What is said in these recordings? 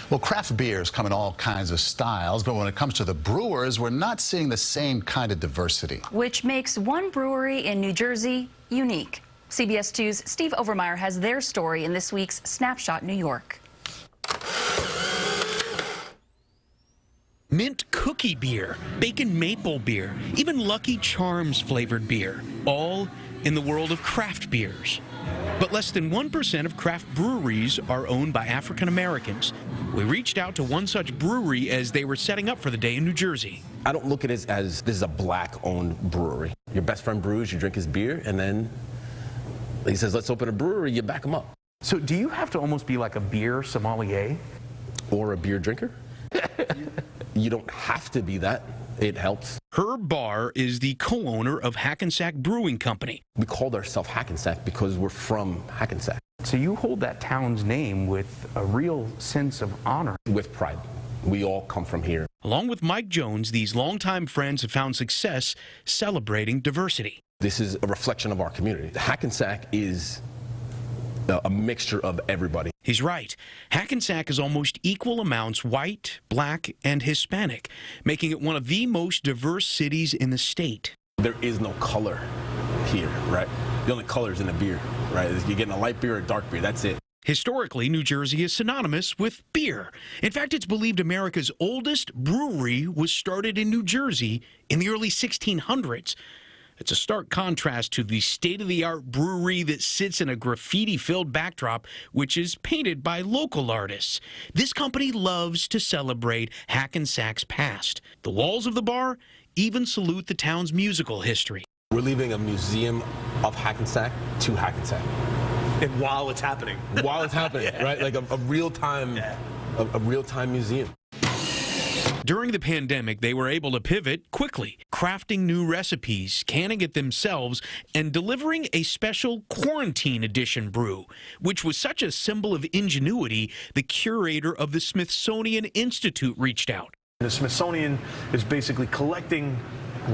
Well, craft beers come in all kinds of styles, but when it comes to the brewers, we're not seeing the same kind of diversity. Which makes one brewery in New Jersey unique. CBS 2's Steve Overmyer has their story in this week's Snapshot New York. Mint cookie beer, bacon maple beer, even Lucky Charms flavored beer, all in the world of craft beers. But less than 1% of craft breweries are owned by African Americans. We reached out to one such brewery as they were setting up for the day in New Jersey. I don't look at it as this is a black-owned brewery. Your best friend brews, you drink his beer, and then he says, let's open a brewery, you back him up. So do you have to almost be like a beer sommelier? Or a beer drinker? You don't have to be that. It helps. Herb Barr is the co-owner of Hackensack Brewing Company. We called ourselves Hackensack because we're from Hackensack. So you hold that town's name with a real sense of honor. With pride. We all come from here. Along with Mike Jones, these longtime friends have found success celebrating diversity. This is a reflection of our community. Hackensack is a mixture of everybody. He's right. Hackensack is almost equal amounts white, black, and Hispanic, making it one of the most diverse cities in the state. There is no color here, right? The only color is in the beer, right? You're getting a light beer or a dark beer, that's it. Historically, New Jersey is synonymous with beer. In fact, it's believed America's oldest brewery was started in New Jersey in the early 1600s. It's a stark contrast to the state-of-the-art brewery that sits in a graffiti-filled backdrop, which is painted by local artists. This company loves to celebrate Hackensack's past. The walls of the bar even salute the town's musical history. We're leaving a museum of Hackensack to Hackensack. And while it's happening. While it's happening, Yeah. right? Like a real-time museum. During the pandemic, they were able to pivot quickly, crafting new recipes, canning it themselves, and delivering a special quarantine edition brew, which was such a symbol of ingenuity, the curator of the Smithsonian Institute reached out. The Smithsonian is basically collecting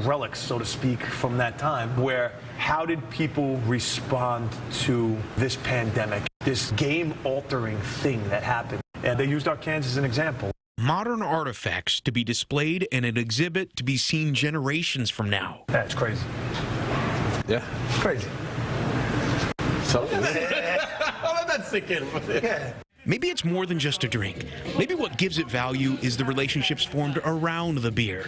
relics, so to speak, from that time, where how did people respond to this pandemic, this game-altering thing that happened? And they used our cans as an example. Modern artifacts to be displayed in an exhibit to be seen generations from now. That's crazy. Yeah. It's crazy. So, I'll let that sink in. Yeah. Maybe it's more than just a drink. Maybe what gives it value is the relationships formed around the beer,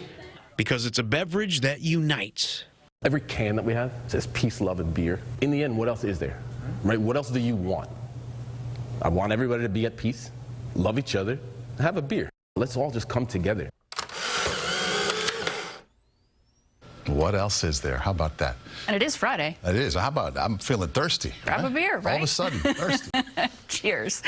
because it's a beverage that unites. Every can that we have says peace, love, and beer. In the end, what else is there? Right? What else do you want? I want everybody to be at peace, love each other, have a beer. Let's all just come together. What else is there? How about that? And it is Friday. It is. How about I'm feeling thirsty. Grab a beer, right? All of a sudden, thirsty. Cheers.